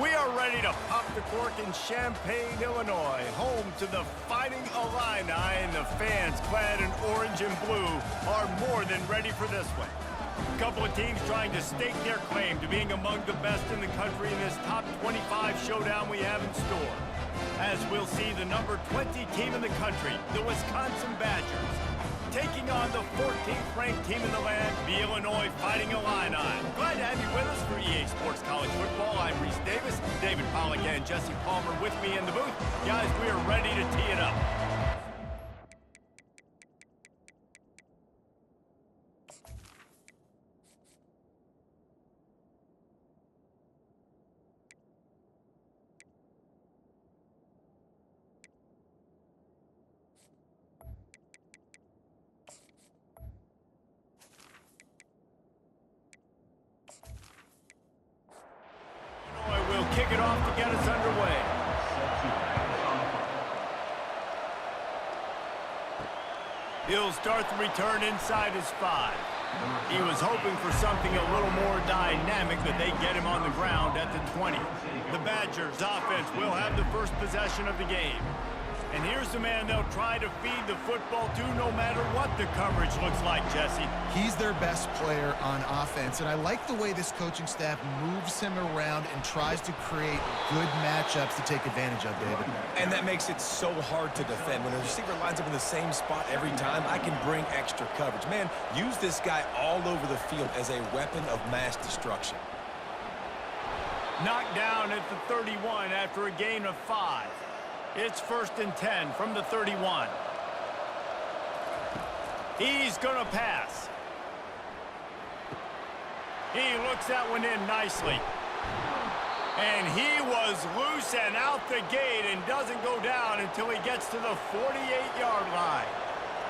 We are ready to pop the cork in Champaign, Illinois, home to the Fighting Illini, and the fans clad in orange and blue are more than ready for this one. A couple of teams trying to stake their claim to being among the best in the country in this top 25 showdown we have in store. As we'll see the number 20 team in the country, the Wisconsin Badgers, taking on the 14th ranked team in the land, the Illinois Fighting Illini. Glad to have you with us for EA Sports College Football. I'm Reese Davis, David Pollack and Jesse Palmer with me in the booth. Guys, we are ready to tee it up. We'll kick it off to get us underway. He'll start the return inside his 5. He was hoping for something a little more dynamic, but they get him on the ground at the 20. The Badgers offense will have the first possession of the game. And here's the man they'll try to feed the football to no matter what the coverage looks like, Jesse. He's their best player on offense, and I like the way this coaching staff moves him around and tries to create good matchups to take advantage of, David. And that makes it so hard to defend. When a receiver lines up in the same spot every time, I can bring extra coverage. Man, use this guy all over the field as a weapon of mass destruction. Knocked down at the 31 after a gain of 5. It's 1st and 10 from the 31. He's going to pass. He looks that one in nicely. And he was loose and out the gate and doesn't go down until he gets to the 48-yard line.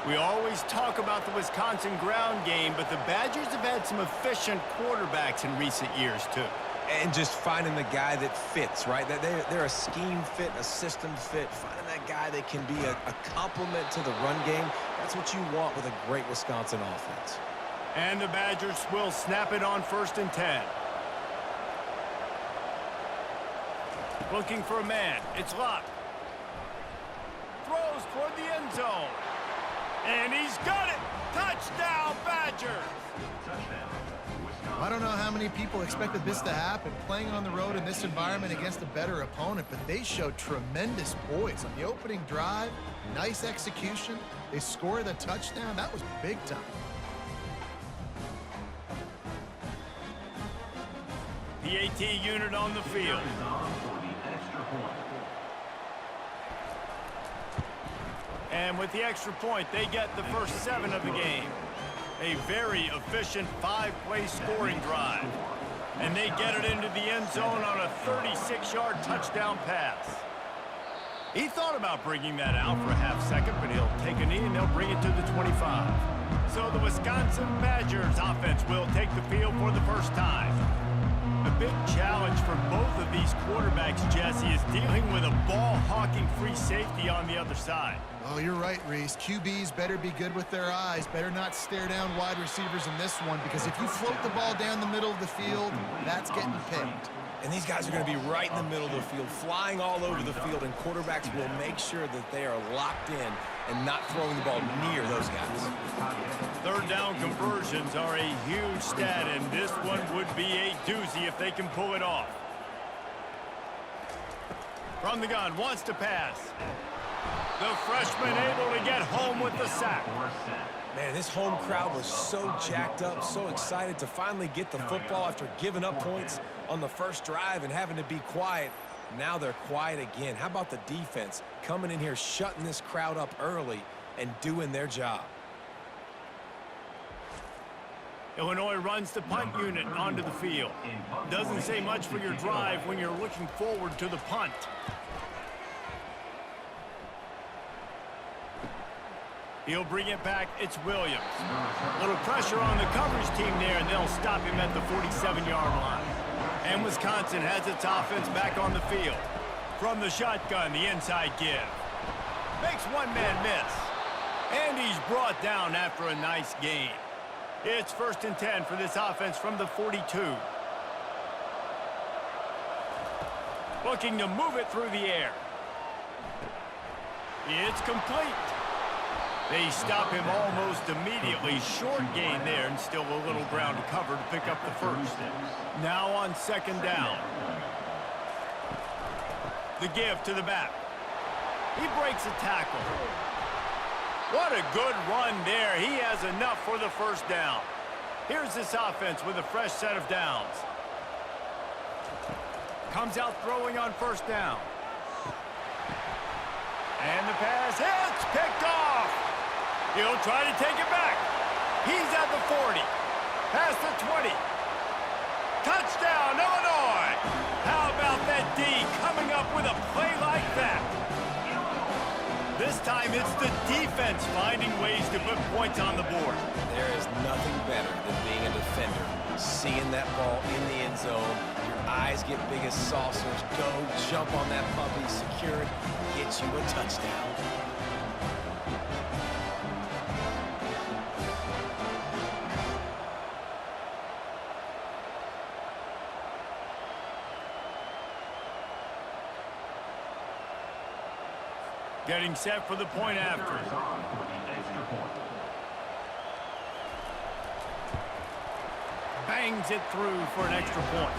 We always talk about the Wisconsin ground game, but the Badgers have had some efficient quarterbacks in recent years, too. And just finding the guy that fits, right? They're a scheme fit, a system fit. Finding that guy that can be a complement to the run game. That's what you want with a great Wisconsin offense. And the Badgers will snap it on 1st and 10. Looking for a man. It's Luck. Throws toward the end zone. And he's got it. Touchdown, Badgers. I don't know how many people expected this to happen, playing on the road in this environment against a better opponent, but they showed tremendous poise on the opening drive. Nice execution. They scored a touchdown. That was big time. The AT unit on the field. And with the extra point, they get the first 7 of the game. A very efficient 5-play scoring drive. And they get it into the end zone on a 36-yard touchdown pass. He thought about bringing that out for a half second, but he'll take a knee and they'll bring it to the 25. So the Wisconsin Badgers offense will take the field for the first time. A big challenge for both of these quarterbacks, Jesse, is dealing with a ball-hawking free safety on the other side. Oh, you're right, Reese. QBs better be good with their eyes. Better not stare down wide receivers in this one, because if you float the ball down the middle of the field, that's getting picked. And these guys are going to be right in the middle of the field, flying all over the field, and quarterbacks will make sure that they are locked in and not throwing the ball near those guys. 3rd down conversions are a huge stat, and this one would be a doozy if they can pull it off. From the gun, wants to pass. The freshman able to get home with the sack. Man, this home crowd was so jacked up, so excited to finally get the football after giving up points on the first drive and having to be quiet. Now they're quiet again. How about the defense coming in here, shutting this crowd up early and doing their job? Illinois runs the punt unit onto the field. Doesn't say much for your drive when you're looking forward to the punt. He'll bring it back. It's Williams. Little pressure on the coverage team there, and they'll stop him at the 47-yard line. And Wisconsin has its offense back on the field. From the shotgun, the inside give. Makes one man miss. And he's brought down after a nice gain. It's 1st and 10 for this offense from the 42. Looking to move it through the air. It's complete. They stop him almost immediately. Short gain there and still a little ground to cover to pick up the first. Now on second down. The give to the back. He breaks a tackle. What a good run there. He has enough for the first down. Here's this offense with a fresh set of downs. Comes out throwing on first down. And the pass hits, picked off. He'll try to take it back. He's at the 40. Past the 20. Touchdown, Illinois. How about that D coming up with a play like that? This time it's the defense finding ways to put points on the board. There is nothing better than being a defender. Seeing that ball in the end zone, your eyes get big as saucers. Go, jump on that puppy, secure it, get you a touchdown. Getting set for the point after. Bangs it through for an extra point.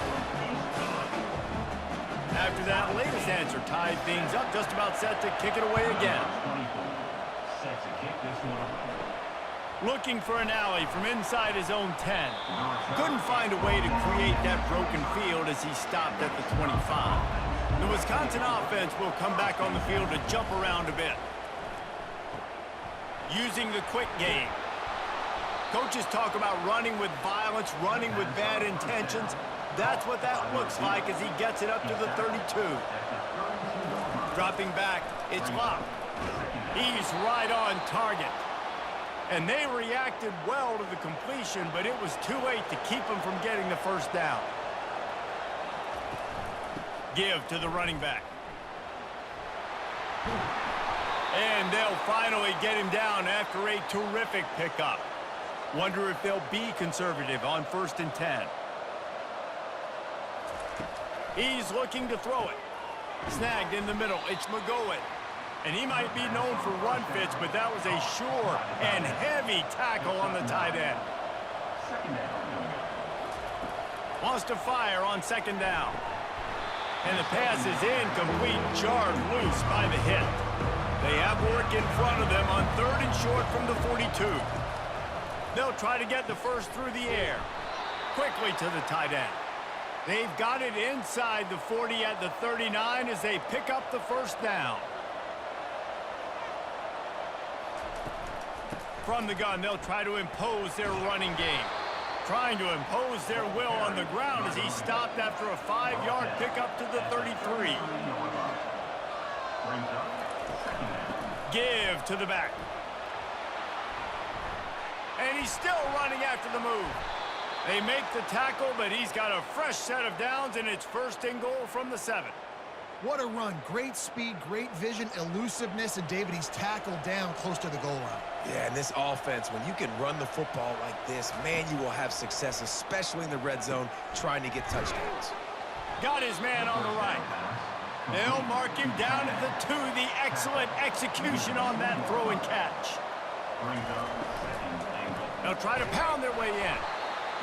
After that latest answer tied things up, just about set to kick it away again. Looking for an alley from inside his own 10. Couldn't find a way to create that broken field as he stopped at the 25. The Wisconsin offense will come back on the field to jump around a bit. Using the quick game. Coaches talk about running with violence, running with bad intentions. That's what that looks like as he gets it up to the 32. Dropping back, it's Locke. He's right on target. And they reacted well to the completion, but it was too late to keep him from getting the first down. Give to the running back. And they'll finally get him down after a terrific pickup. Wonder if they'll be conservative on 1st and 10. He's looking to throw it. Snagged in the middle. It's McGowan. And he might be known for run fits, but that was a sure and heavy tackle on the tight end. Wants to fire on second down. And the pass is incomplete, jarred loose by the hit. They have work in front of them on 3rd and short from the 42. They'll try to get the first through the air. Quickly to the tight end. They've got it inside the 40 at the 39 as they pick up the first down. From the gun, they'll try to impose their running game. Trying to impose their will on the ground as he stopped after a 5-yard pickup to the 33. Give to the back. And he's still running after the move. They make the tackle, but he's got a fresh set of downs, and it's 1st and goal from the 7. What a run. Great speed, great vision, elusiveness, and David, he's tackled down close to the goal line. Yeah, and this offense, when you can run the football like this, man, you will have success, especially in the red zone, trying to get touchdowns. Got his man on the right. They'll mark him down at the 2. The excellent execution on that throw and catch. They'll try to pound their way in.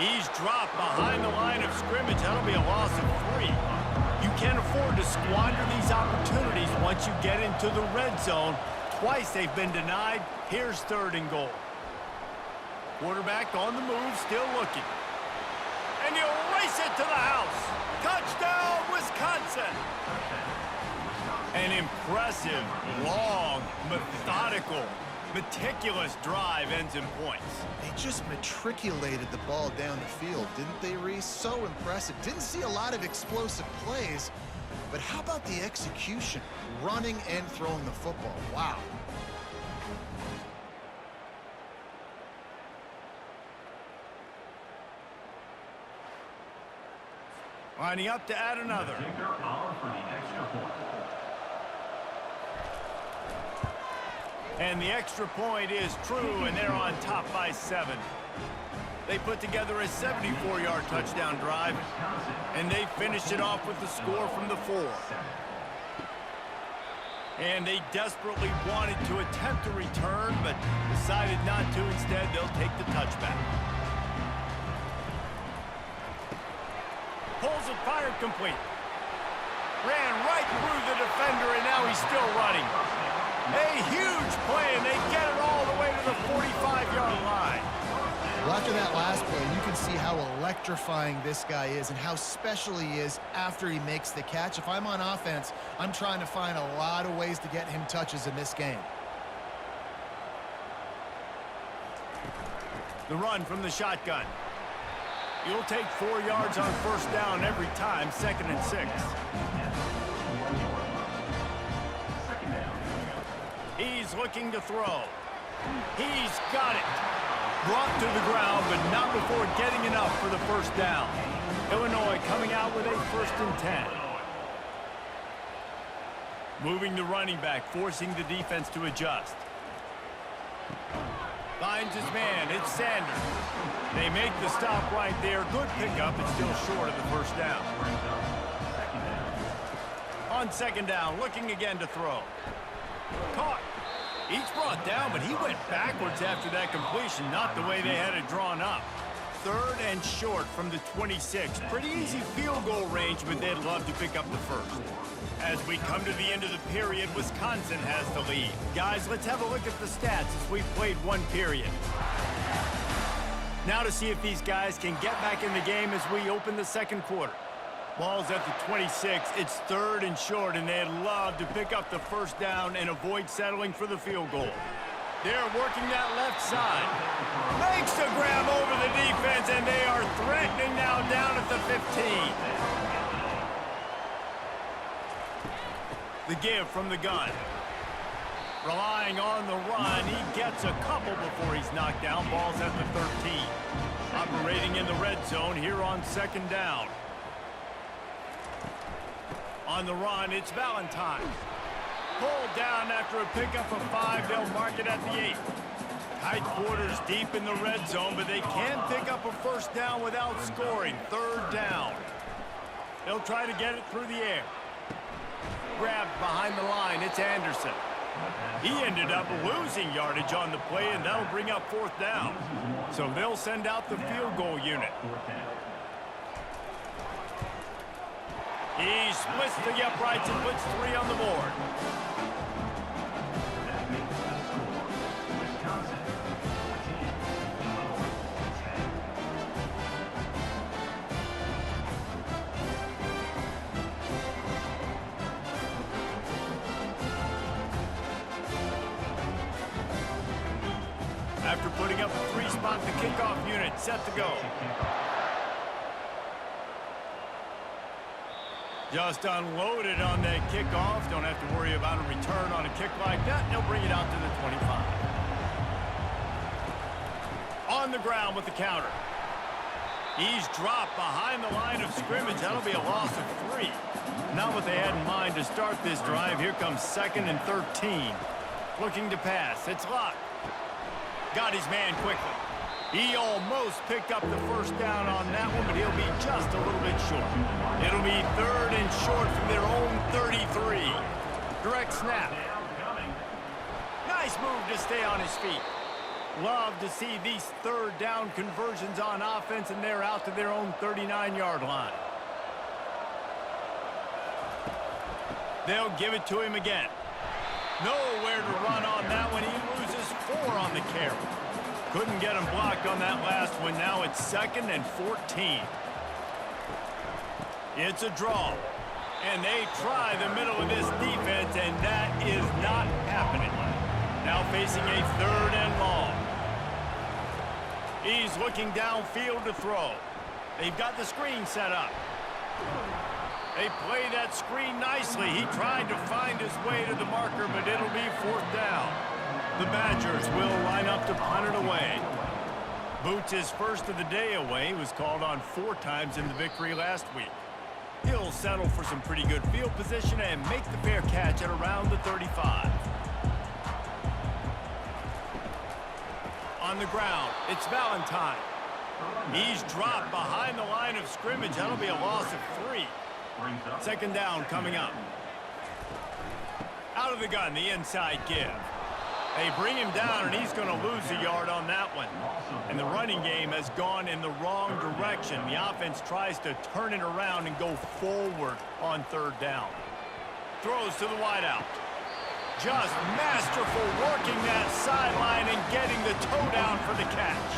He's dropped behind the line of scrimmage. That'll be a loss of 3. You can't afford to squander these opportunities once you get into the red zone. Twice they've been denied. Here's 3rd and goal. Quarterback on the move, still looking. And he'll race it to the house. Touchdown, Wisconsin! An impressive, long, methodical, meticulous drive ends in points. They just matriculated the ball down the field, didn't they, Reese? So impressive. Didn't see a lot of explosive plays, but how about the execution? Running and throwing the football. Wow. Lining up to add another. And the extra point is true, and they're on top by 7. They put together a 74-yard touchdown drive, and they finished it off with the score from the 4. And they desperately wanted to attempt a return, but decided not to. Instead, they'll take the touchback. Pulls it, fired complete. Ran right through the defender, and now he's still running. A huge play, and they get it all the way to the 45-yard line. Well, after that last play, you can see how electrifying this guy is and how special he is after he makes the catch. If I'm on offense, I'm trying to find a lot of ways to get him touches in this game. The run from the shotgun. You'll take 4 yards on first down every time, 2nd and 6. He's looking to throw. He's got it. Brought to the ground, but not before getting enough for the first down. Illinois coming out with a 1st and 10. Moving the running back, forcing the defense to adjust. Finds his man. It's Sanders. They make the stop right there. Good pickup, but still short of the first down. On 2nd down, looking again to throw. Caught. He's brought down, but he went backwards after that completion, not the way they had it drawn up. 3rd and short from the 26. Pretty easy field goal range, but they'd love to pick up the first. As we come to the end of the period, Wisconsin has the lead. Guys, let's have a look at the stats as we've played 1 period. Now to see if these guys can get back in the game as we open the 2nd quarter. Ball's at the 26. It's 3rd and short, and they'd love to pick up the first down and avoid settling for the field goal. They're working that left side. Makes the grab over the defense, and they are threatening now down at the 15. The give from the gun. Relying on the run, he gets a couple before he's knocked down. Ball's at the 13. Operating in the red zone here on 2nd down. On the run, it's Valentine. Pulled down after a pickup of 5. They'll mark it at the 8. Tight quarters deep in the red zone, but they can pick up a first down without scoring. 3rd down. They'll try to get it through the air. Grabbed behind the line, it's Anderson. He ended up losing yardage on the play, and that'll bring up 4th down. So they'll send out the field goal unit. He splits the uprights and puts 3 on the board. After putting up a 3-spot, the kickoff unit set to go. Just unloaded on that kickoff. Don't have to worry about a return on a kick like that. They'll bring it out to the 25. On the ground with the counter. He's dropped behind the line of scrimmage. That'll be a loss of 3. Not what they had in mind to start this drive. Here comes 2nd and 13. Looking to pass. It's Locke. Got his man quickly. He almost picked up the first down on that one, but he'll be just a little bit short. It'll be 3rd and short from their own 33. Direct snap. Nice move to stay on his feet. Love to see these 3rd down conversions on offense, and they're out to their own 39-yard line. They'll give it to him again. Nowhere to run on that one. He loses 4 on the carry. Couldn't get him blocked on that last one. Now it's 2nd and 14. It's a draw. And they try the middle of this defense, and that is not happening. Now facing a 3rd and long. He's looking downfield to throw. They've got the screen set up. They play that screen nicely. He tried to find his way to the marker, but it'll be 4th down. The Badgers will line up to punt it away. Boots' first of the day away. He was called on 4 times in the victory last week. He'll settle for some pretty good field position and make the fair catch at around the 35. On the ground, it's Valentine. He's dropped behind the line of scrimmage. That'll be a loss of 3. Second down coming up. Out of the gun, the inside give. They bring him down, and he's going to lose a yard on that one. And the running game has gone in the wrong direction. The offense tries to turn it around and go forward on third down. Throws to the wideout. Just masterful working that sideline and getting the toe down for the catch.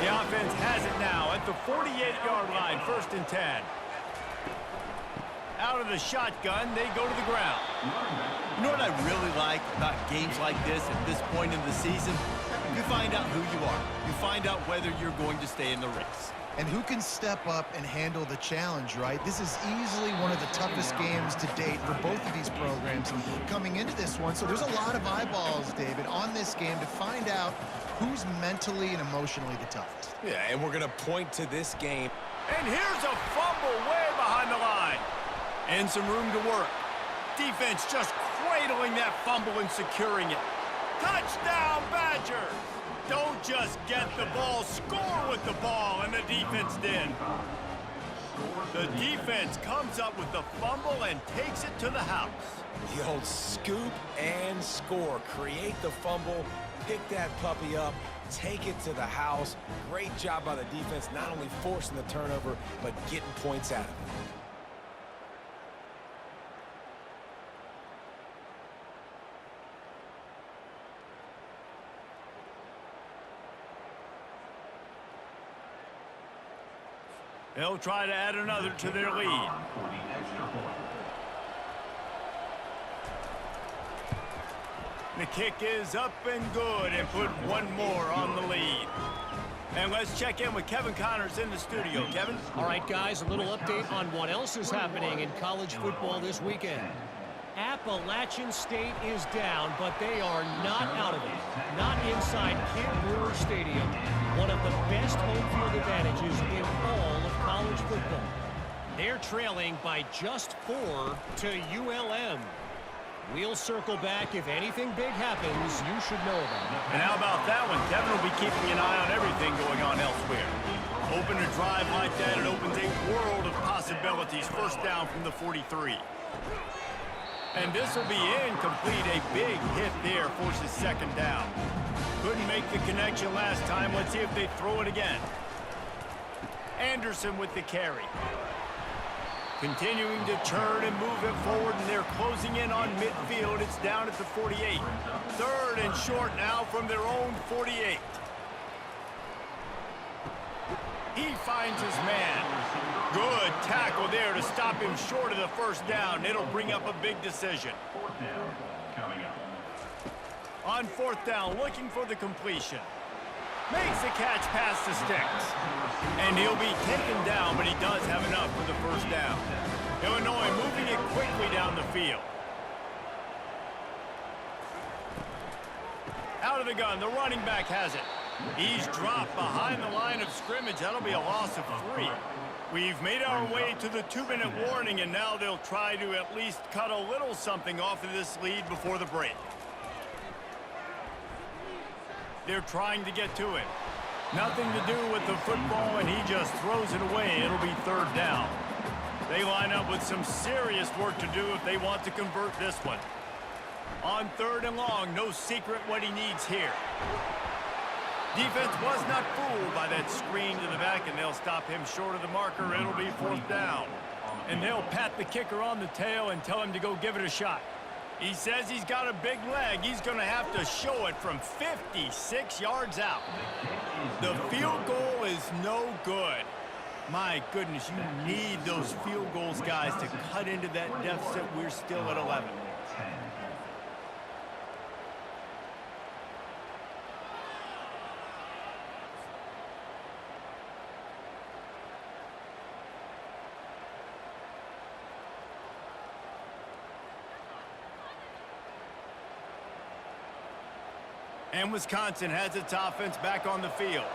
The offense has it now at the 48-yard line, 1st and 10. Out of the shotgun, they go to the ground. You know what I really like about games like this at this point in the season? You find out who you are. You find out whether you're going to stay in the race. And who can step up and handle the challenge, right? This is easily one of the toughest games to date for both of these programs coming into this one. So there's a lot of eyeballs, David, on this game to find out who's mentally and emotionally the toughest. Yeah, and we're going to point to this game. And here's a fumble way behind the line. And some room to work. Defense just cradling that fumble and securing it. Touchdown, Badgers! Don't just get the ball, score with the ball, and the defense did. The defense comes up with the fumble and takes it to the house. The old scoop and score. Create the fumble, pick that puppy up, take it to the house. Great job by the defense, not only forcing the turnover, but getting points out of it. They'll try to add another to their lead. The kick is up and good and put one more on the lead. And let's check in with Kevin Connors in the studio. Kevin? All right, guys, a little update on what else is happening in college football this weekend. Appalachian State is down, but they are not out of it. Not inside Camp Brewer Stadium, one of the best home field advantages in all of college football. They're trailing by just 4 to ULM. We'll circle back if anything big happens you should know about. And how about that one? Kevin will be keeping an eye on everything going on elsewhere. Open a drive like that, it opens a world of possibilities. First down from the 43. And this will be incomplete. A big hit there forces second down. Couldn't make the connection last time. Let's see if they throw it again. Anderson with the carry. Continuing to turn and move it forward, and they're closing in on midfield. It's down at the 48. Third and short now from their own 48. He finds his man. Good tackle there to stop him short of the first down. It'll bring up a big decision. On fourth down, looking for the completion. Makes the catch past the sticks. And he'll be taken down, but he does have enough for the first down. Illinois moving it quickly down the field. Out of the gun, the running back has it. He's dropped behind the line of scrimmage. That'll be a loss of 3. We've made our way to the 2-minute warning, and now they'll try to at least cut a little something off of this lead before the break. They're trying to get to it. Nothing to do with the football, and he just throws it away. It'll be third down. They line up with some serious work to do if they want to convert this one. On third and long, no secret what he needs here. Defense was not fooled by that screen to the back, and they'll stop him short of the marker. It'll be fourth down. And they'll pat the kicker on the tail and tell him to go give it a shot. He says he's got a big leg. He's going to have to show it from 56 yards out. The field goal is no good. My goodness, you need those field goals, guys, to cut into that deficit. We're still at 11. And Wisconsin has its offense back on the field.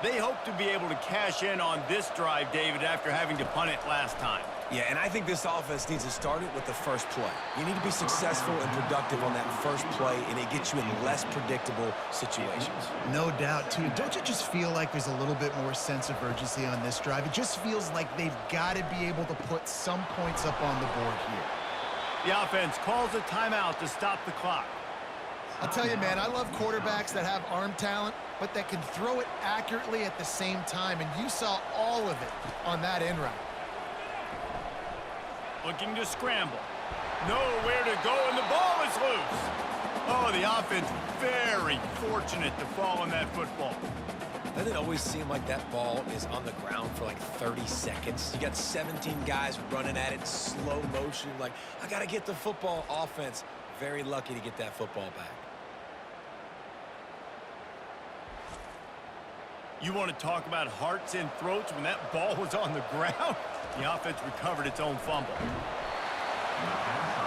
They hope to be able to cash in on this drive, David, after having to punt it last time. Yeah, and I think this offense needs to start it with the first play. You need to be successful and productive on that first play, and it gets you in less predictable situations. No doubt, too. Don't you just feel like there's a little bit more sense of urgency on this drive? It just feels like they've got to be able to put some points up on the board here. The offense calls a timeout to stop the clock. I'll tell you, man, I love quarterbacks that have arm talent, but that can throw it accurately at the same time, and you saw all of it on that end route. Looking to scramble. Nowhere to go, and the ball is loose. Oh, the offense very fortunate to fall on that football. Doesn't it always seem like that ball is on the ground for like 30 seconds? You got 17 guys running at it, slow motion, like, I got to get the football. Offense, very lucky to get that football back. You want to talk about hearts and throats when that ball was on the ground? The offense recovered its own fumble.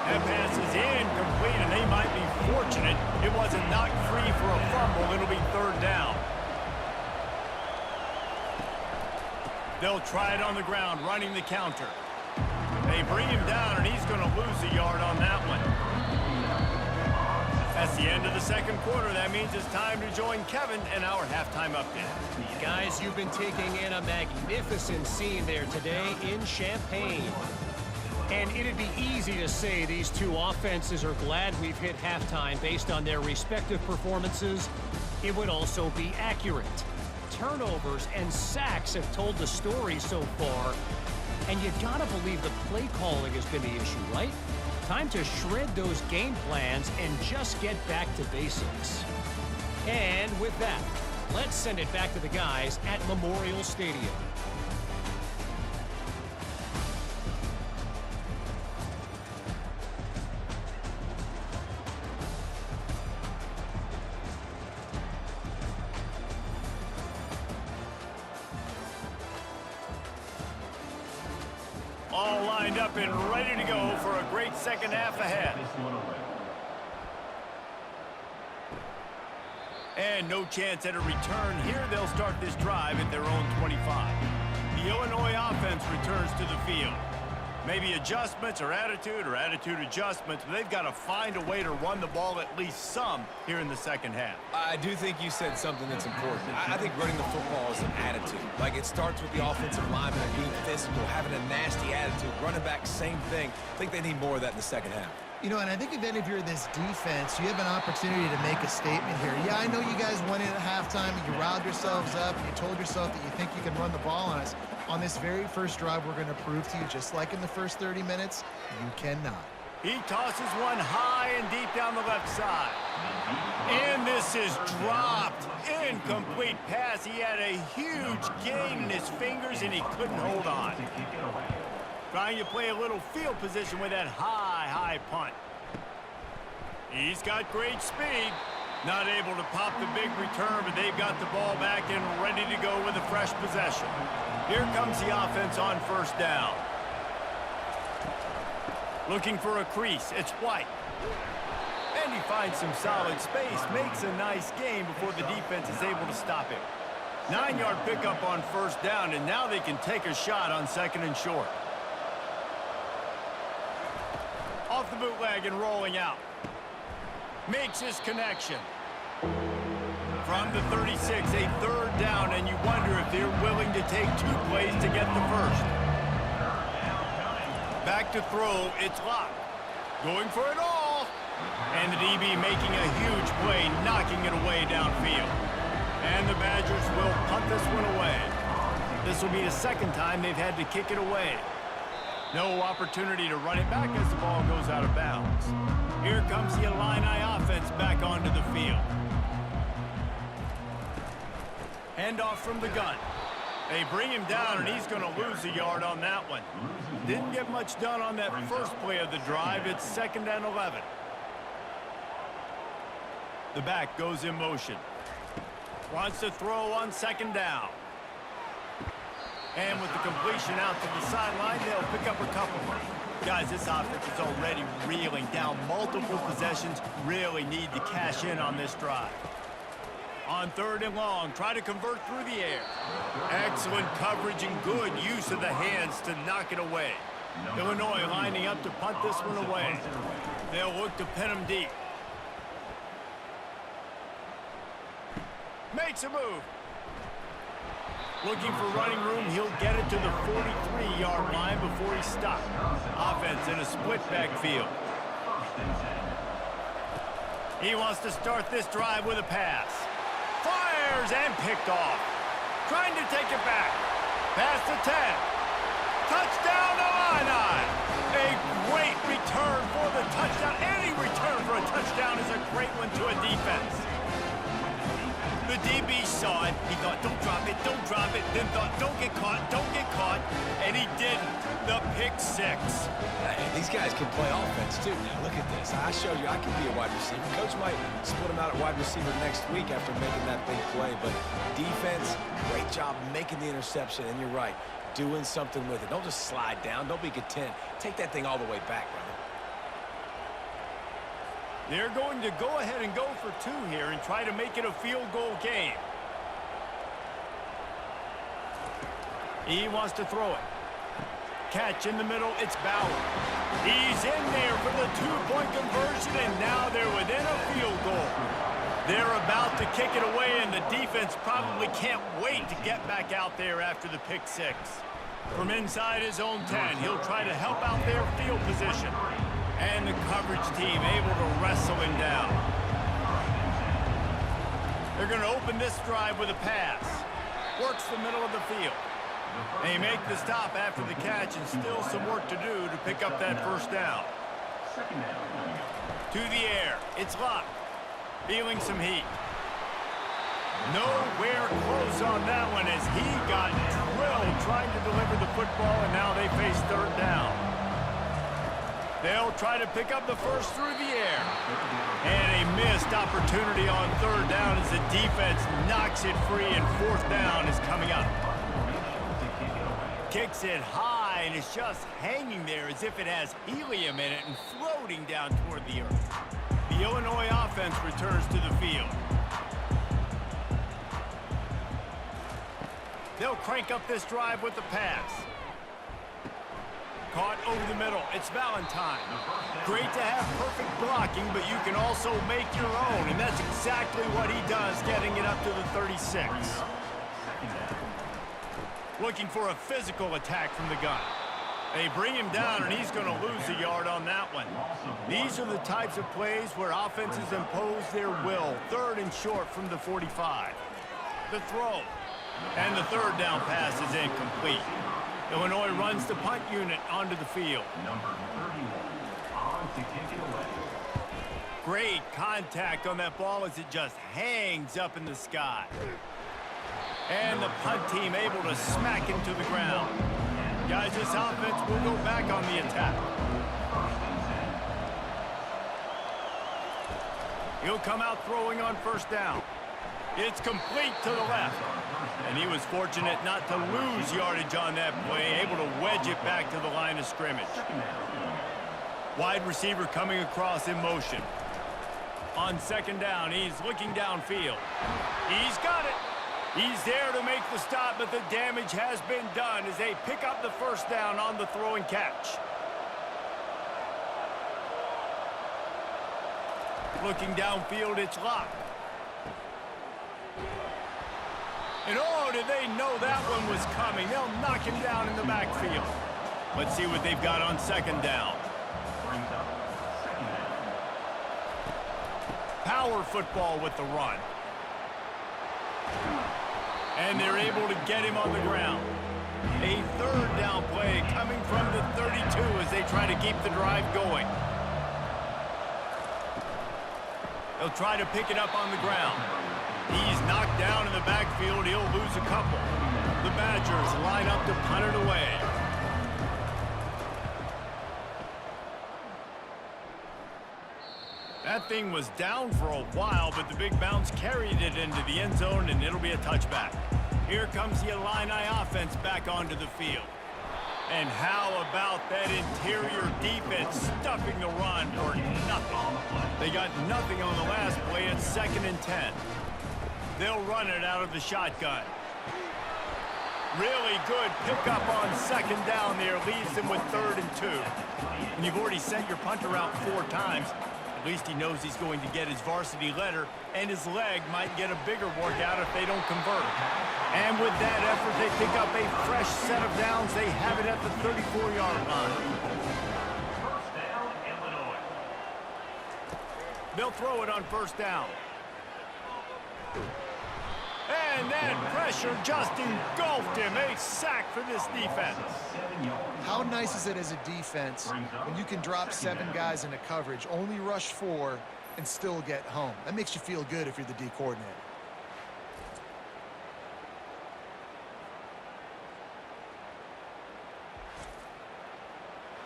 That pass is incomplete, and they might be fortunate it wasn't knocked free for a fumble. It'll be third down. They'll try it on the ground, running the counter. They bring him down, and he's going to lose a yard on that one. That's the end of the second quarter. That means it's time to join Kevin in our halftime update. Guys, you've been taking in a magnificent scene there today in Champaign. And it'd be easy to say these two offenses are glad we've hit halftime based on their respective performances. It would also be accurate. Turnovers and sacks have told the story so far. And you gotta believe the play calling has been the issue, right? Time to shred those game plans and just get back to basics. And with that, let's send it back to the guys at Memorial Stadium. All lined up and ready to go for a great second half ahead. And no chance at a return here. They'll start this drive at their own 25. The Illinois offense returns to the field. Maybe adjustments or attitude adjustments, but they've got to find a way to run the ball at least some here in the second half. I do think you said something that's important. I think running the football is an attitude. Like, it starts with the offensive lineman being physical, having a nasty attitude. Running back, same thing. I think they need more of that in the second half. You know, and I think if you're this defense, you have an opportunity to make a statement here. Yeah, I know you guys went in at halftime and you riled yourselves up and you told yourself that you think you can run the ball on us. On this very first drive, we're going to prove to you, just like in the first 30 minutes, you cannot. He tosses one high and deep down the left side. And this is dropped. Incomplete pass. He had a huge gain in his fingers and he couldn't hold on. Trying to play a little field position with that high punt. He's got great speed. Not able to pop the big return, but they've got the ball back and ready to go with a fresh possession. Here comes the offense on first down. Looking for a crease. It's White. And he finds some solid space. Makes a nice gain before the defense is able to stop him. 9-yard pickup on first down, and now they can take a shot on second and short. Off the bootleg and rolling out. Makes his connection. From the 36, a third down, and you wonder if they're willing to take 2 plays to get the first. Back to throw, it's Locke. Going for it all. And the DB making a huge play, knocking it away downfield. And the Badgers will punt this one away. This will be the second time they've had to kick it away. No opportunity to run it back as the ball goes out of bounds. Here comes the Illini offense back onto the field. Handoff from the gun. They bring him down, and he's going to lose a yard on that one. Didn't get much done on that first play of the drive. It's 2nd and 11. The back goes in motion. Wants to throw on 2nd down. And with the completion out to the sideline, they'll pick up a couple. Guys, this offense is already reeling down multiple possessions. Really need to cash in on this drive. On 3rd and long, try to convert through the air. Excellent coverage and good use of the hands to knock it away. Illinois lining up to punt this one away. They'll look to pin him deep. Makes a move. Looking for running room, he'll get it to the 43-yard line before he stopped. Offense in a split backfield. He wants to start this drive with a pass. Fires and picked off. Trying to take it back. Pass to 10. Touchdown Illini. A great return for the touchdown. Any return for a touchdown is a great one to a defense. The DB saw it. He thought, don't drop it, don't drop it. Then thought, don't get caught, and he didn't. The pick six. Hey, these guys can play offense, too. Now, look at this. I showed you I can be a wide receiver. Coach might split him out at wide receiver next week after making that big play. But defense, great job making the interception. And you're right, doing something with it. Don't just slide down. Don't be content. Take that thing all the way back, brother. They're going to go ahead and go for two here and try to make it a field goal game. He wants to throw it. Catch in the middle, it's Bauer. He's in there for the two-point conversion, and now they're within a field goal. They're about to kick it away, and the defense probably can't wait to get back out there after the pick six. From inside his own 10, he'll try to help out their field position. And the coverage team able to wrestle him down. They're going to open this drive with a pass. Works the middle of the field. They make the stop after the catch, and still some work to do to pick up that first down. To the air. It's Locke. Feeling some heat. Nowhere close on that one as he got drilled trying to deliver the football, and now they face third down. They'll try to pick up the first through the air. And a missed opportunity on third down as the defense knocks it free, and fourth down is coming up. Kicks it high, and it's just hanging there as if it has helium in it and floating down toward the earth. The Illinois offense returns to the field. They'll crank up this drive with the pass. Caught over the middle. It's Valentine. Great to have perfect blocking, but you can also make your own, and that's exactly what he does, getting it up to the 36. Looking for a physical attack from the gun. They bring him down, and he's going to lose a yard on that one. These are the types of plays where offenses impose their will. Third and short from the 45. The throw. And the third down pass is incomplete. Illinois runs the punt unit onto the field. Great contact on that ball as it just hangs up in the sky. And the punt team able to smack him to the ground. Guys, this offense will go back on the attack. He'll come out throwing on first down. It's complete to the left. And he was fortunate not to lose yardage on that play, able to wedge it back to the line of scrimmage. Wide receiver coming across in motion. On second down, he's looking downfield. He's got it. He's there to make the stop, but the damage has been done as they pick up the first down on the throw and catch. Looking downfield, it's Locke. And oh, did they know that one was coming. They'll knock him down in the backfield. Let's see what they've got on second down. Power football with the run. And they're able to get him on the ground. A third down play coming from the 32 as they try to keep the drive going. They'll try to pick it up on the ground. He's knocked down in the backfield. He'll lose a couple. The Badgers line up to punt it away. That thing was down for a while, but the big bounce carried it into the end zone, and it'll be a touchback. Here comes the Illini offense back onto the field. And how about that interior defense stuffing the run for nothing? They got nothing on the last play. It's 2nd and 10. They'll run it out of the shotgun. Really good pickup on second down there. Leaves them with 3rd and 2. And you've already sent your punter out 4 times. At least he knows he's going to get his varsity letter, and his leg might get a bigger workout if they don't convert. And with that effort, they pick up a fresh set of downs. They have it at the 34-yard line. They'll throw it on 1st down. And that pressure just engulfed him. A sack for this defense. How nice is it as a defense when you can drop 7 guys into coverage, only rush 4, and still get home? That makes you feel good if you're the D coordinator.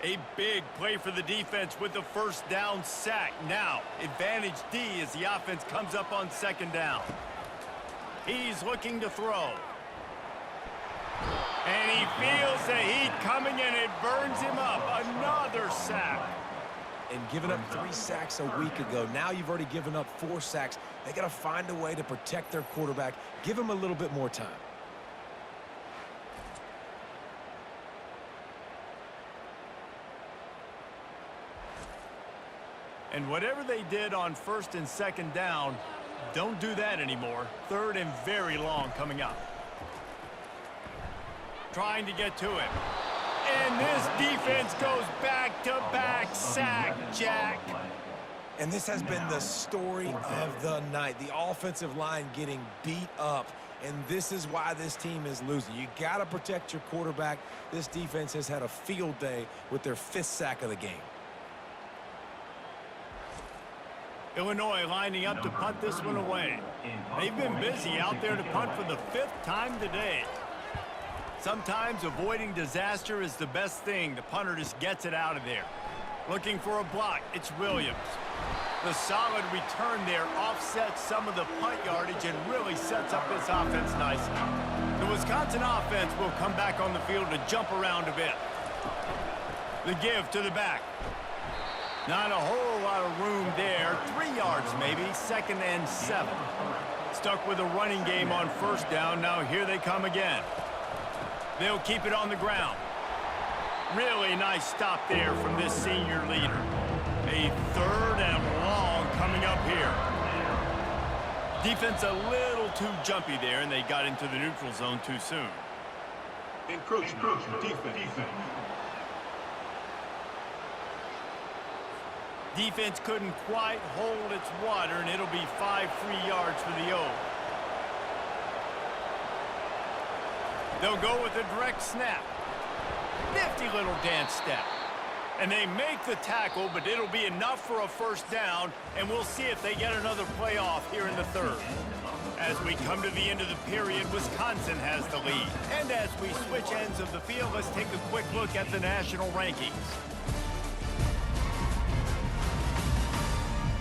A big play for the defense with the 1st down sack. Now, advantage D as the offense comes up on 2nd down. He's looking to throw. And he feels the heat coming and it burns him up. Another sack. And giving up 3 sacks a week ago. Now you've already given up 4 sacks. They got to find a way to protect their quarterback. Give him a little bit more time. And whatever they did on 1st and 2nd down, don't do that anymore. 3rd and very long coming up. Trying to get to him. And this defense goes back-to-back sack, Jack. And this has been the story of the night. The offensive line getting beat up. And this is why this team is losing. You got to protect your quarterback. This defense has had a field day with their 5th sack of the game. Illinois lining up to punt this one away. They've been busy out there to punt for the 5th time today. Sometimes avoiding disaster is the best thing. The punter just gets it out of there. Looking for a block, it's Williams. The solid return there offsets some of the punt yardage and really sets up this offense nicely. The Wisconsin offense will come back on the field to jump around a bit. The give to the back. Not a whole lot of room there. 3 yards maybe, 2nd and 7. Stuck with a running game on 1st down. Now here they come again. They'll keep it on the ground. Really nice stop there from this senior leader. A 3rd and long coming up here. Defense a little too jumpy there, and they got into the neutral zone too soon. Encroachment defense. Defense couldn't quite hold its water, and it'll be 5 free yards for the O. They'll go with a direct snap. Nifty little dance step. And they make the tackle, but it'll be enough for a 1st down, and we'll see if they get another play off here in the 3rd. As we come to the end of the period, Wisconsin has the lead. And as we switch ends of the field, let's take a quick look at the national rankings.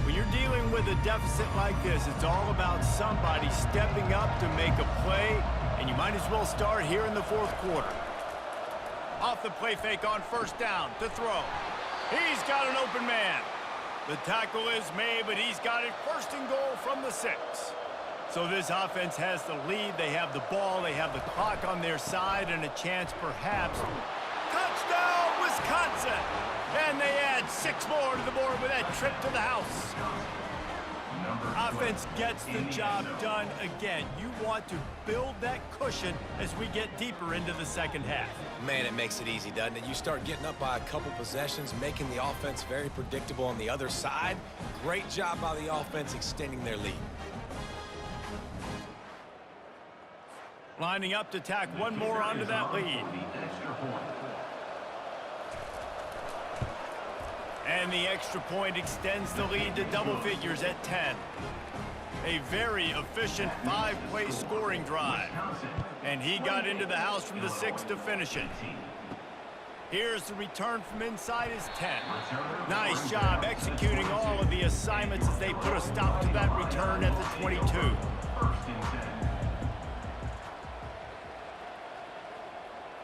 When you're dealing with a deficit like this, it's all about somebody stepping up to make a play, and you might as well start here in the 4th quarter. Off the play fake on 1st down to throw. He's got an open man. The tackle is made, but he's got it 1st and goal from the 6. So this offense has the lead. They have the ball. They have the clock on their side and a chance perhaps. Touchdown, Wisconsin! And they add 6 more to the board with that trip to the house. Offense gets the job done again. You want to build that cushion as we get deeper into the 2nd half. Man, it makes it easy, doesn't it? You start getting up by a couple possessions, making the offense very predictable on the other side. Great job by the offense extending their lead. Lining up to tack one more onto that lead. And the extra point extends the lead to double figures at 10. A very efficient 5-play scoring drive. And he got into the house from the 6 to finish it. Here's the return from inside his 10. Nice job executing all of the assignments as they put a stop to that return at the 22.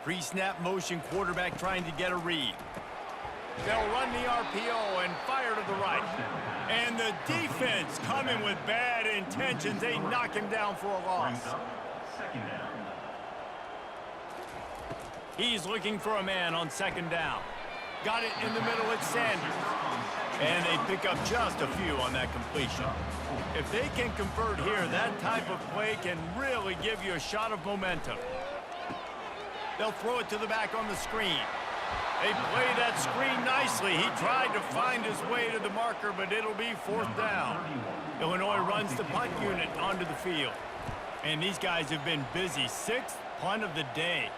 Pre-snap motion quarterback trying to get a read. They'll run the RPO and fire to the right. And the defense coming with bad intentions. They knock him down for a loss. He's looking for a man on second down. Got it in the middle at Sanders. And they pick up just a few on that completion. If they can convert here, that type of play can really give you a shot of momentum. They'll throw it to the back on the screen. They play that screen nicely. He tried to find his way to the marker, but it'll be fourth down. Illinois runs the punt unit onto the field. And these guys have been busy. Sixth punt of the day.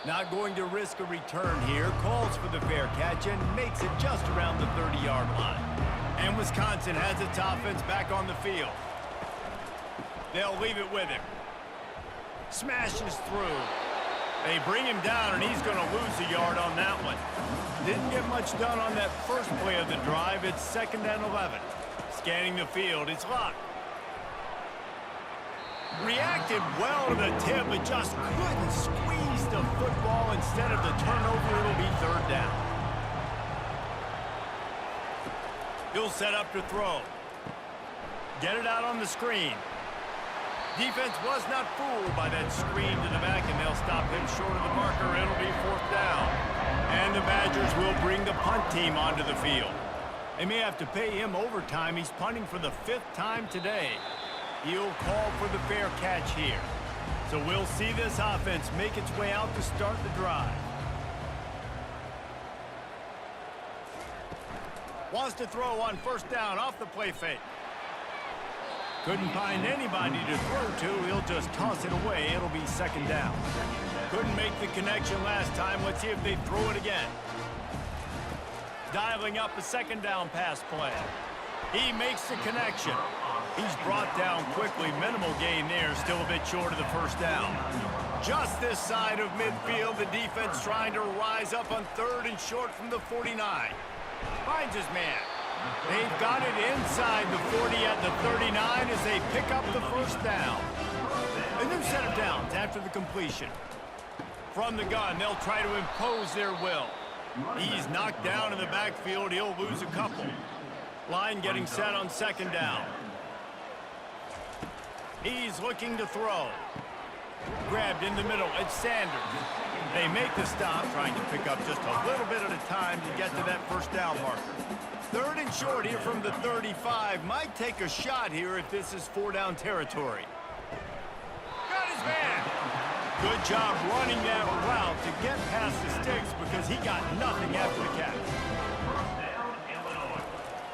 Not going to risk a return here. Calls for the fair catch and makes it just around the 30-yard line. And Wisconsin has its offense back on the field. They'll leave it with him. Smashes through. They bring him down, and he's going to lose a yard on that one. Didn't get much done on that first play of the drive. It's 2nd and 11. Scanning the field. It's Locke. Reacted well to the tip, but just couldn't squeeze the football. Instead of the turnover, it'll be 3rd down. He'll set up to throw. Get it out on the screen. Defense was not fooled by that screen to the back, and they'll stop him short of the marker. It'll be 4th down. And the Badgers will bring the punt team onto the field. They may have to pay him overtime. He's punting for the 5th time today. He'll call for the fair catch here. So we'll see this offense make its way out to start the drive. Wants to throw on 1st down off the play fake. Couldn't find anybody to throw to. He'll just toss it away. It'll be 2nd down. Couldn't make the connection last time. Let's see if they throw it again. Dialing up a 2nd down pass play. He makes the connection. He's brought down quickly. Minimal gain there. Still a bit short of the 1st down. Just this side of midfield, the defense trying to rise up on 3rd and short from the 49. Finds his man. They've got it inside the 40 at the 39 as they pick up the 1st down. A new set of downs after the completion. From the gun, they'll try to impose their will. He's knocked down in the backfield. He'll lose a couple. Line getting set on 2nd down. He's looking to throw. Grabbed in the middle. It's Sanders. They make the stop, trying to pick up just a little bit at a time to get to that 1st down marker. 3rd and short here from the 35. Might take a shot here if this is 4-down territory. Got his man. Good job running that route to get past the sticks because he got nothing after the catch.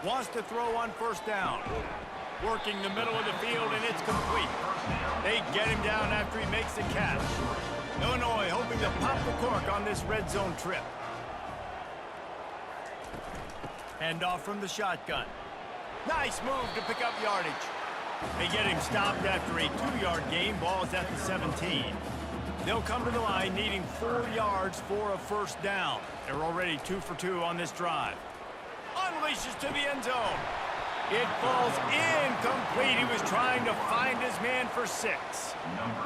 Wants to throw on 1st down. Working the middle of the field, and it's complete. They get him down after he makes the catch. Illinois hoping to pop the cork on this red zone trip. Handoff from the shotgun. Nice move to pick up yardage. They get him stopped after a 2-yard gain. Ball is at the 17. They'll come to the line needing 4 yards for a 1st down. They're already 2 for 2 on this drive. Unleashes to the end zone. It falls incomplete. He was trying to find his man for 6.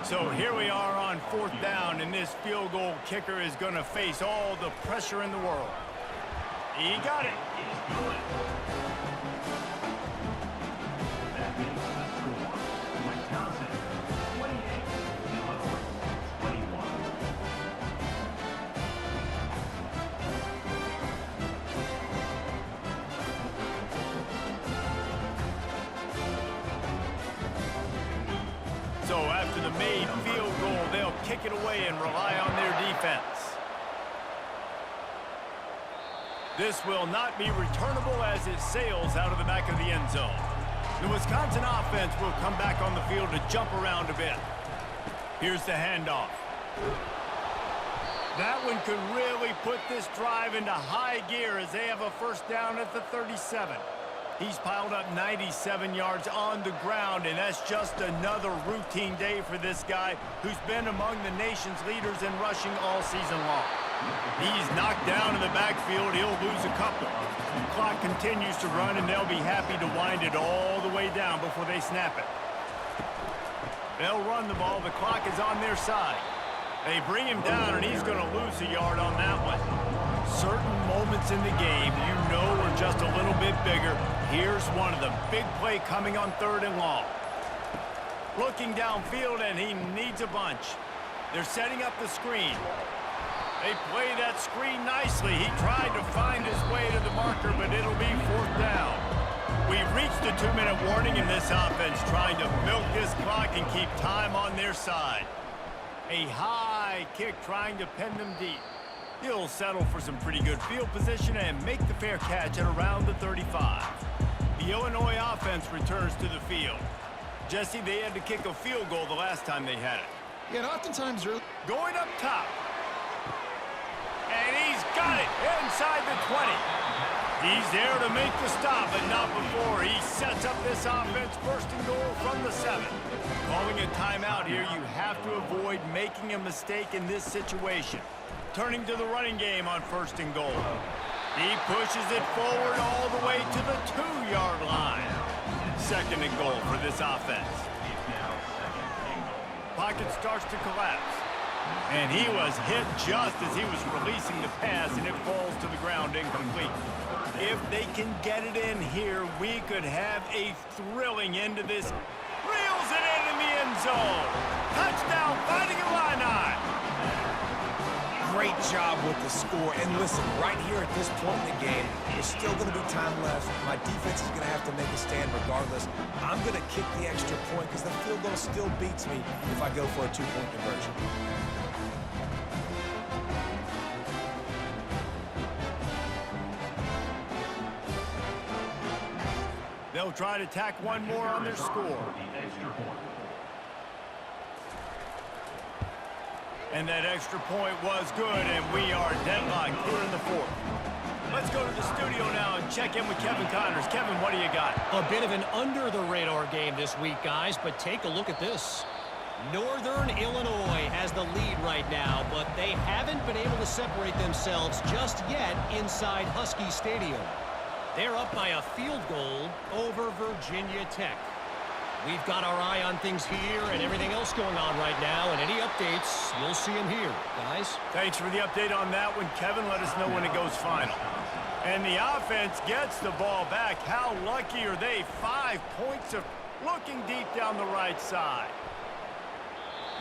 So here we are on 4th down, and this field goal kicker is going to face all the pressure in the world. He got it. So after the made field goal, they'll kick it away and rely on their defense. This will not be returnable as it sails out of the back of the end zone. The Wisconsin offense will come back on the field to jump around a bit. Here's the handoff. That one could really put this drive into high gear as they have a 1st down at the 37. He's piled up 97 yards on the ground, and that's just another routine day for this guy who's been among the nation's leaders in rushing all season long. He's knocked down in the backfield. He'll lose a couple. The clock continues to run, and they'll be happy to wind it all the way down before they snap it. They'll run the ball. The clock is on their side. They bring him down, and he's going to lose a yard on that one. Certain moments in the game you know are just a little bit bigger. Here's one of them. Big play coming on 3rd and long. Looking downfield, and he needs a bunch. They're setting up the screen. They play that screen nicely. He tried to find his way to the marker, but it'll be 4th down. We've reached the 2-minute warning in this offense, trying to milk this clock and keep time on their side. A high kick trying to pin them deep. He'll settle for some pretty good field position and make the fair catch at around the 35. The Illinois offense returns to the field. Jesse, they had to kick a field goal the last time they had it. Yeah, and oftentimes early. Going up top. And he's got it inside the 20. He's there to make the stop, but not before. He sets up this offense 1st and goal from the 7. Calling a timeout here, you have to avoid making a mistake in this situation. Turning to the running game on 1st and goal. He pushes it forward all the way to the 2-yard line. 2nd and goal for this offense. Pocket starts to collapse. And he was hit just as he was releasing the pass, and it falls to the ground incomplete. If they can get it in here, we could have a thrilling end to this. Reels it in the end zone. Touchdown, Fighting Illini. Great job with the score. And listen, right here at this point in the game, there's still going to be time left. My defense is going to have to make a stand regardless. I'm going to kick the extra point because the field goal still beats me if I go for a 2-point conversion. They'll try to tack one more on their score. And that extra point was good, and we are deadlocked here in the 4th. Let's go to the studio now and check in with Kevin Connors. Kevin, what do you got? A bit of an under-the-radar game this week, guys, but take a look at this. Northern Illinois has the lead right now, but they haven't been able to separate themselves just yet inside Husky Stadium. They're up by a field goal over Virginia Tech. We've got our eye on things here and everything else going on right now, and any updates, you'll see them here, guys. Thanks for the update on that one, Kevin. Let us know when it goes final. And the offense gets the ball back. How lucky are they? 5 points of looking deep down the right side.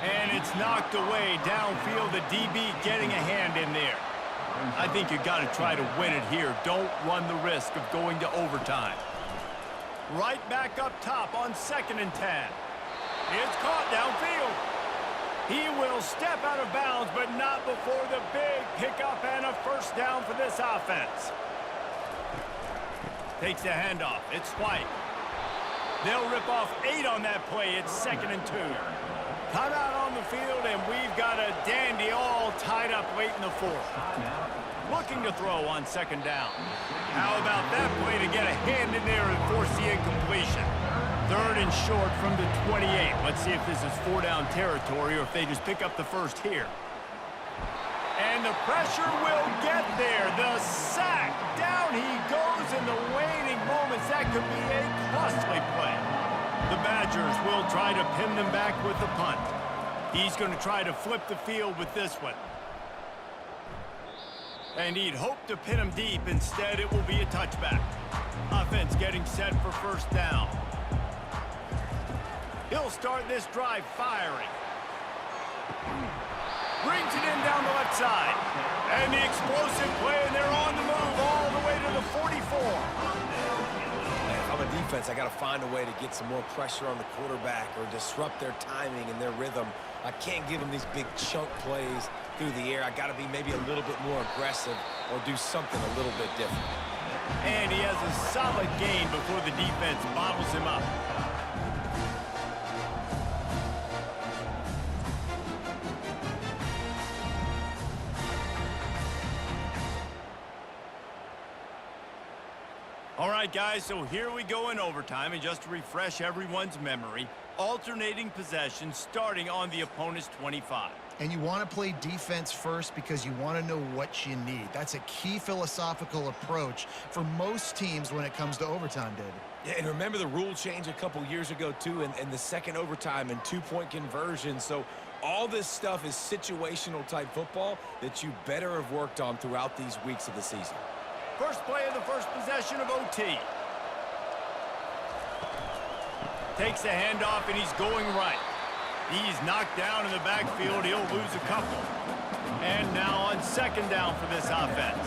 And it's knocked away downfield. The DB getting a hand in there. I think you got to try to win it here. Don't run the risk of going to overtime. Right back up top on 2nd and 10. It's caught downfield. He will step out of bounds, but not before the big pickup and a 1st down for this offense. Takes the handoff. It's White. They'll rip off 8 on that play. It's 2nd and 2. Timeout on the field, and we've got a dandy all tied up late in the 4th. Looking to throw on 2nd down. How about that play to get a hand in there and force the incompletion? 3rd and short from the 28. Let's see if this is 4-down territory or if they just pick up the 1st here. And the pressure will get there. The sack. Down he goes in the waning moments. That could be a costly play. The Badgers will try to pin them back with the punt. He's going to try to flip the field with this one. And he'd hope to pin him deep. Instead, it will be a touchback. Offense getting set for 1st down. He'll start this drive firing. Brings it in down the left side. And the explosive play, and they're on the move all the way to the 44. If I'm a defense, I got to find a way to get some more pressure on the quarterback or disrupt their timing and their rhythm. I can't give them these big chunk plays through the air. I got to be maybe a little bit more aggressive or do something a little bit different. And he has a solid gain before the defense bottles him up. All right, guys, so here we go in overtime, and just to refresh everyone's memory, alternating possession starting on the opponent's 25. And you want to play defense first because you want to know what you need. That's a key philosophical approach for most teams when it comes to overtime, David. Yeah, and remember the rule change a couple years ago, too, and the 2nd overtime and 2-point conversion. So all this stuff is situational type football that you better have worked on throughout these weeks of the season. First play of the first possession of OT. Takes the handoff, and he's going right. He's knocked down in the backfield. He'll lose a couple. And now on second down for this offense.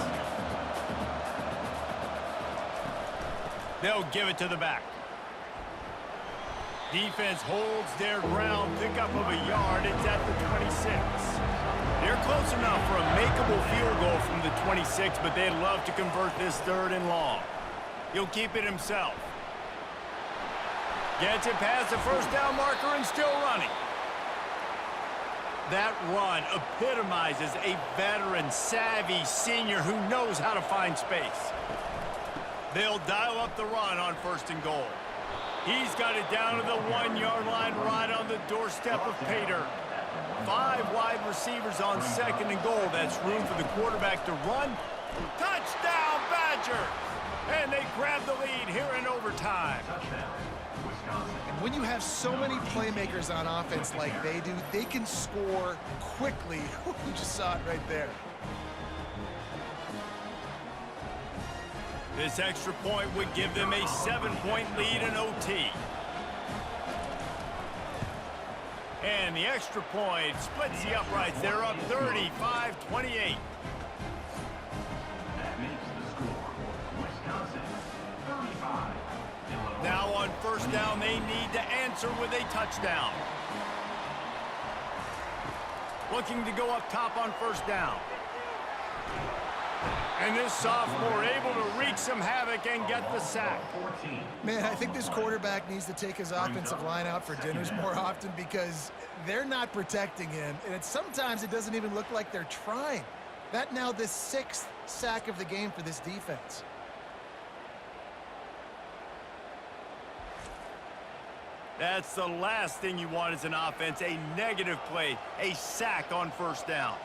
They'll give it to the back. Defense holds their ground, pickup of a yard. It's at the 26. They're close enough for a makeable field goal from the 26, but they'd love to convert this 3rd and long. He'll keep it himself. Gets it past the first down marker and still running. That run epitomizes a veteran, savvy senior who knows how to find space. They'll dial up the run on 1st and goal. He's got it down to the 1-yard line right on the doorstep of pay dirt. 5 wide receivers on 2nd and goal. That's room for the quarterback to run. Touchdown, Badgers! And they grab the lead here in overtime. And when you have so many playmakers on offense like they do, they can score quickly. You just saw it right there. This extra point would give them a 7-point lead in OT. And the extra point splits the uprights. They're up 35-28. Now on 1st down, they need to answer with a touchdown. Looking to go up top on 1st down. And this sophomore able to wreak some havoc and get the sack. Man, I think this quarterback needs to take his offensive line out for dinners more often because they're not protecting him. And sometimes it doesn't even look like they're trying. That now the 6th sack of the game for this defense. That's the last thing you want as an offense, a negative play, a sack on 1st down.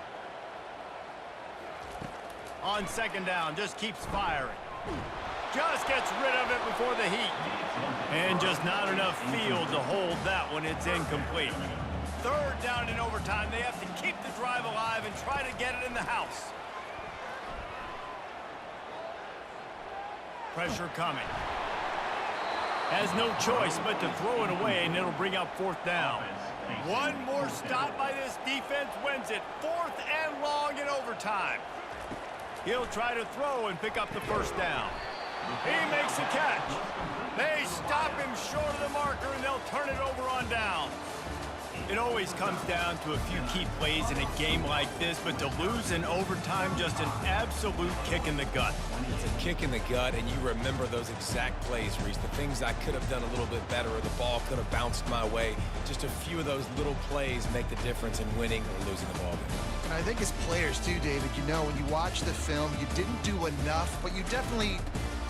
On 2nd down, just keeps firing. Just gets rid of it before the heat. And just not enough field to hold that one. It's incomplete. 3rd down in overtime. They have to keep the drive alive and try to get it in the house. Pressure coming. Has no choice but to throw it away, and it'll bring up 4th down. One more stop by this defense wins it. 4th and long in overtime. He'll try to throw and pick up the 1st down. He makes a catch. They stop him short of the marker, and they'll turn it over on down. It always comes down to a few key plays in a game like this, but to lose in overtime, just an absolute kick in the gut. It's a kick in the gut, and you remember those exact plays, Reese. The things I could have done a little bit better, or the ball could have bounced my way. Just a few of those little plays make the difference in winning or losing the ball game. And I think as players too, David, you know, when you watch the film, you didn't do enough, but you definitely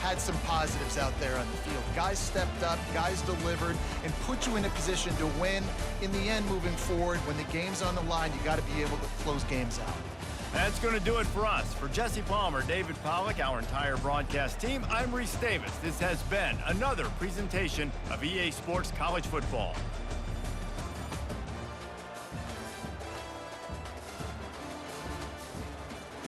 had some positives out there on the field. Guys stepped up, guys delivered, and put you in a position to win. In the end, moving forward, when the game's on the line, you got to be able to close games out. That's going to do it for us. For Jesse Palmer, David Pollack, our entire broadcast team, I'm Reese Davis. This has been another presentation of EA Sports College Football.